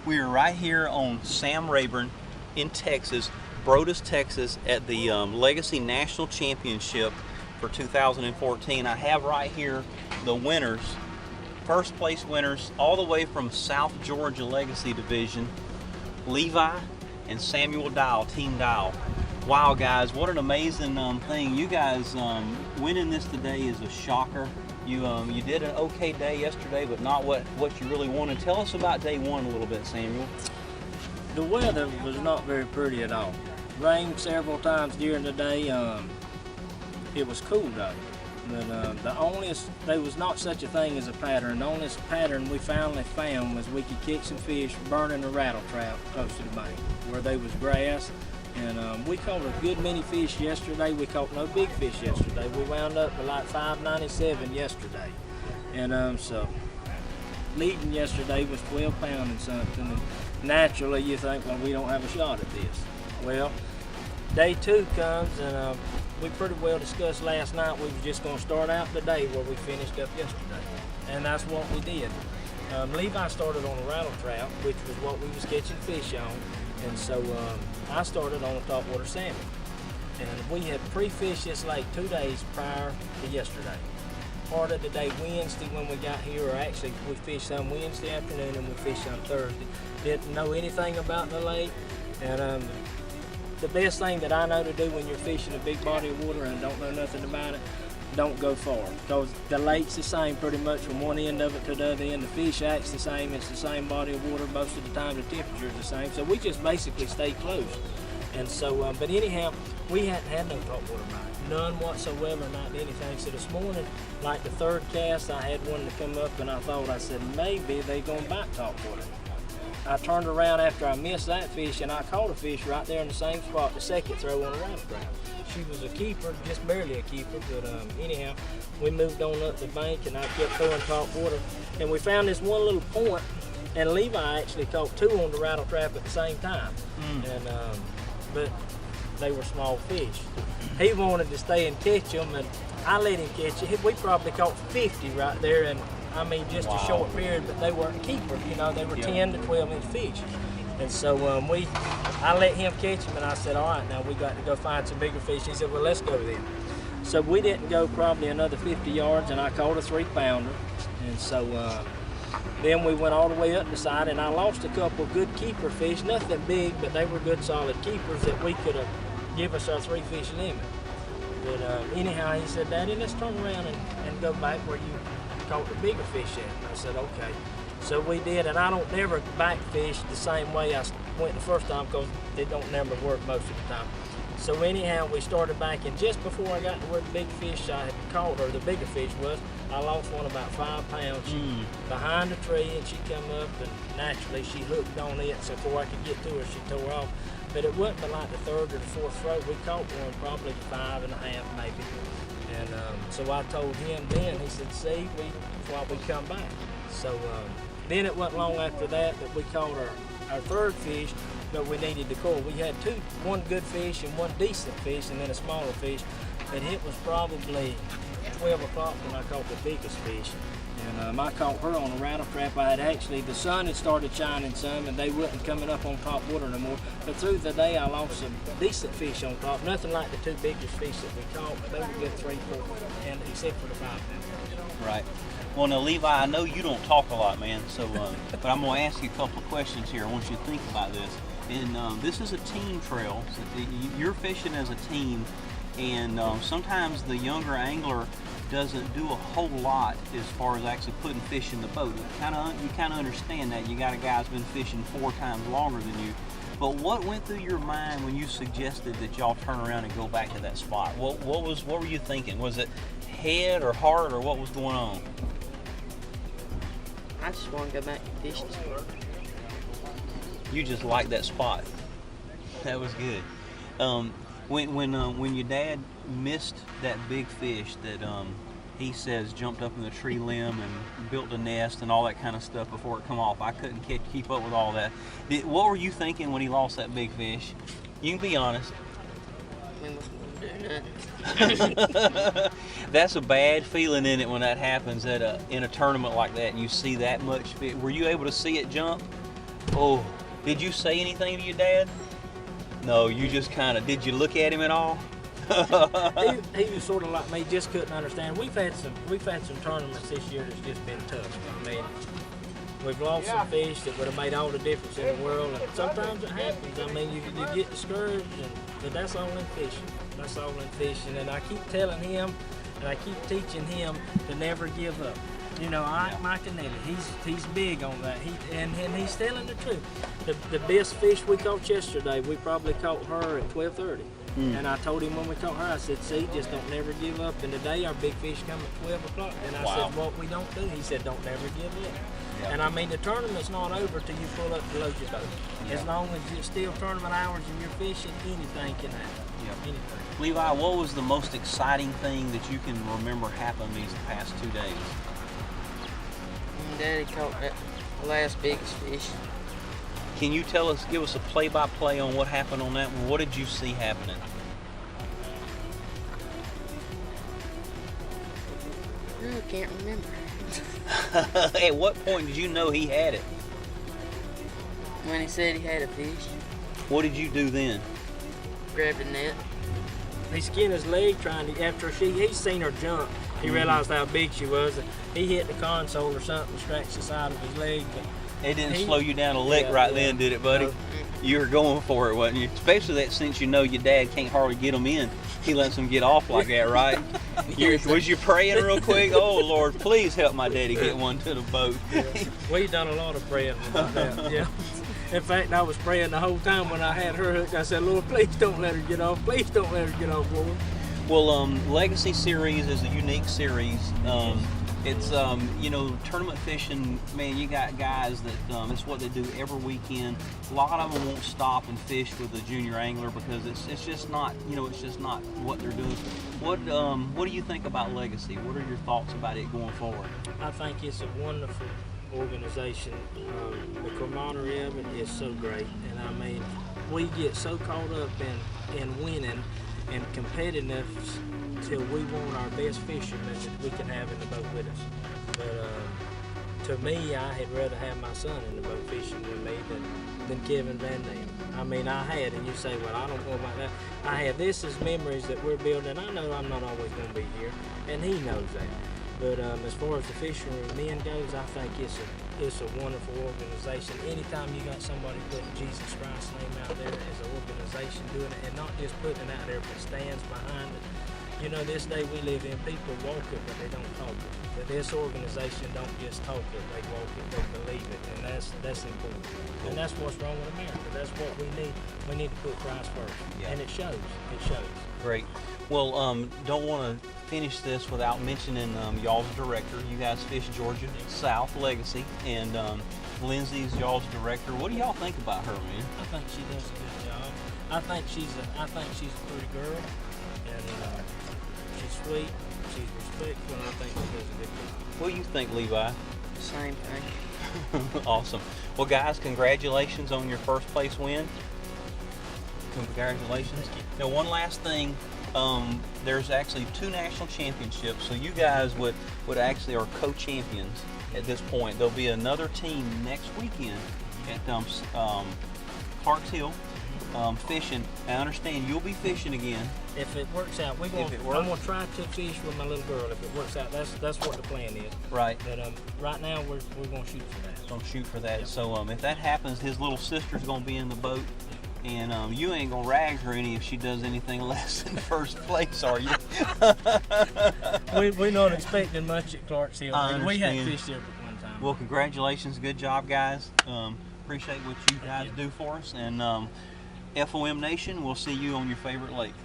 We are right here on Sam Rayburn in Texas, Brodus, Texas, at the Legacy National Championship for 2014. I have right here the winners, first place winners, all the way from South Georgia Legacy Division, Levi and Samuel Dyal, Team Dyal. Wow, guys, what an amazing thing. You guys winning this today is a shocker. You did an okay day yesterday, but not what you really wanted. Tell us about day one a little bit, Samuel. The weather was not very pretty at all. Rained several times during the day. It was cool though. But there was not such a thing as a pattern. The only pattern we finally found was we could catch some fish burning a rattle trap close to the bank where there was grass. And we caught a good many fish yesterday. We caught no big fish yesterday. We wound up with like 597 yesterday. And so leading yesterday was 12 pounds and something. And naturally you think, well, we don't have a shot at this. Well, day two comes and we pretty well discussed last night we was just going to start out the day where we finished up yesterday. And that's what we did. Levi started on a rattle trap, which was what we was catching fish on. And so I started on a topwater salmon. And we had pre-fished this lake 2 days prior to yesterday. Part of the day Wednesday when we got here, or actually we fished some Wednesday afternoon and we fished some Thursday. Didn't know anything about the lake. And the best thing that I know to do when you're fishing a big body of water and don't know nothing about it, don't go far, because the lake's the same pretty much from one end of it to the other end. The fish acts the same, it's the same body of water most of the time, the temperature's the same, so we just basically stay close. And so, but anyhow, we hadn't had no topwater bite, none whatsoever, not anything. So this morning, like the third cast, I had one to come up and I said, maybe they gonna bite topwater. I turned around after I missed that fish and I caught a fish right there in the same spot, the second throw on a rattle trap. She was a keeper, just barely a keeper, but anyhow, we moved on up the bank and I kept throwing top water. And we found this one little point, and Levi actually caught two on the rattle trap at the same time. And but they were small fish. He wanted to stay and catch them, and I let him catch it. We probably caught 50 right there, and I mean just a short period, but they weren't keepers, you know, they were 10 to 12 inch fish. And so I let him catch them, and I said, all right, now we got to go find some bigger fish. He said, well, let's go then. So we didn't go probably another 50 yards, and I caught a 3-pounder. And so then we went all the way up the side, and I lost a couple good keeper fish, nothing big, but they were good solid keepers that we could have give us our 3 fish limit. But anyhow, he said, Daddy, let's turn around and go back where you caught the bigger fish at. And I said, okay. So we did, and I don't never back fish the same way I went the first time because it don't never work most of the time. So anyhow, we started back, and just before I got to where the big fish I had caught, or the bigger fish was, I lost one about 5 pounds. She behind a tree, and she come up, and naturally she hooked on it, so before I could get to her, she tore off. But it wasn't like the third or the fourth throw. We caught one probably 5.5 maybe. And so I told him then, he said, see, why we come back. So then it wasn't long after that we caught our third fish, but we needed the core. We had one good fish and one decent fish, and then a smaller fish. And it was probably 12 o'clock when I caught the biggest fish. And I caught her on a rattle trap. The sun had started shining some, and they wasn't coming up on top water no more. But through the day, I lost some decent fish on top. Nothing like the 2 biggest fish that we caught, but they were good 3, 4, and except for the 5 pound. Right. Well, now, Levi, I know you don't talk a lot, man, so, but I'm going to ask you a couple of questions here. I want you to think about this. And this is a team trail. So you're fishing as a team, and sometimes the younger angler doesn't do a whole lot as far as actually putting fish in the boat. You kind of understand that. You got a guy who's been fishing 4 times longer than you. But what went through your mind when you suggested that y'all turn around and go back to that spot? What were you thinking? Was it head or heart, or what was going on? I just want to go back and fish this morning. You just liked that spot. That was good. When your dad missed that big fish that he says jumped up in the tree limb and built a nest and all that kind of stuff before it come off, I couldn't keep up with all that. What were you thinking when he lost that big fish? You can be honest. We wasn't going to do nothing. That's a bad feeling in it when that happens in a tournament like that and you see that much fish. Were you able to see it jump? Oh, did you say anything to your dad? No, you just kind of, did you look at him at all? He was sort of like me, just couldn't understand. We've had some tournaments this year that's just been tough. I mean, we've lost some fish that would have made all the difference in the world, and sometimes it happens. I mean, you get discouraged, but that's all in fishing. That's all in fishing, and I keep telling him, and I keep teaching him to never give up. You know, Mike Canetti, he's big on that. And he's telling the truth. The best fish we caught yesterday, we probably caught her at 12:30. And I told him when we caught her, I said, see, just don't never give up. And today our big fish come at 12 o'clock. And I said, what we don't do? He said, don't never give up. Yeah. And I mean, the tournament's not over till you pull up to load your boat. Yeah. As long as it's still tournament hours and you're fishing, anything can happen. Yep. Anything. Levi, what was the most exciting thing that you can remember happened these past 2 days? Daddy caught that last biggest fish. Can you give us a play-by-play on what happened on that one? What did you see happening? I can't remember. At what point did you know he had it? When he said he had a fish. What did you do then? Grabbed a net. He skinned his leg trying to, after he's seen her jump, he realized how big she was. And he hit the console or something, scratched the side of his leg. But it didn't slow you down a lick then, did it, buddy? No. You were going for it, wasn't you? Especially that since you know your dad can't hardly get them in. He lets them get off like that, right? Was you praying real quick? Oh, Lord, please help my daddy get one to the boat. We done a lot of praying about that, yeah. In fact, I was praying the whole time when I had her hooked. I said, Lord, please don't let her get off. Please don't let her get off, Lord. Well, Legacy Series is a unique series. It's, you know, tournament fishing, man, you got guys that, it's what they do every weekend. A lot of them won't stop and fish with a junior angler because it's just not, you know, it's just not what they're doing. What do you think about Legacy? What are your thoughts about it going forward? I think it's a wonderful organization. The camaraderie of it is so great. And I mean, we get so caught up in winning and competitiveness till we want our best fishermen that we can have in the boat with us. But to me, I had rather have my son in the boat fishing with me than Kevin Van Dam. I mean, I had, and you say, well, I don't know about that. I had this as memories that we're building. I know I'm not always going to be here, and he knows that. But as far as the fishermen men goes, I think it's a wonderful organization. Anytime you got somebody putting Jesus Christ's name out there as an organization doing it, and not just putting it out there but stands behind it. You know, this day we live in, people walk it, but they don't talk it. But this organization don't just talk it, they walk it, they believe it, and that's important. And that's what's wrong with America. That's what we need. We need to put Christ first, and it shows. It shows. Great. Well, don't want to finish this without mentioning y'all's director. You guys fish Georgia South Legacy, and Lindsay's y'all's director. What do y'all think about her, man? I think she does a good job. I think she's a pretty girl, and she's sweet, she's respectful, and I think she does a good job. What do you think, Levi? Same thing. Awesome. Well, guys, congratulations on your first place win. Congratulations. Now, one last thing. There's actually 2 national championships, so you guys would actually are co-champions at this point. There'll be another team next weekend at Clarks Hill fishing. I understand you'll be fishing again. If it works out, I'm gonna try to fish with my little girl. If it works out, that's what the plan is. Right. But right now we're gonna shoot for that. Gonna shoot for that. Yep. So if that happens, his little sister's gonna be in the boat. And you ain't gonna rag her any if she does anything less than first place, are you? We're not expecting much at Clarks Hill. We had fished there for one time. Well, congratulations, good job, guys. Appreciate what you guys do for us. And FOM Nation, we'll see you on your favorite lake.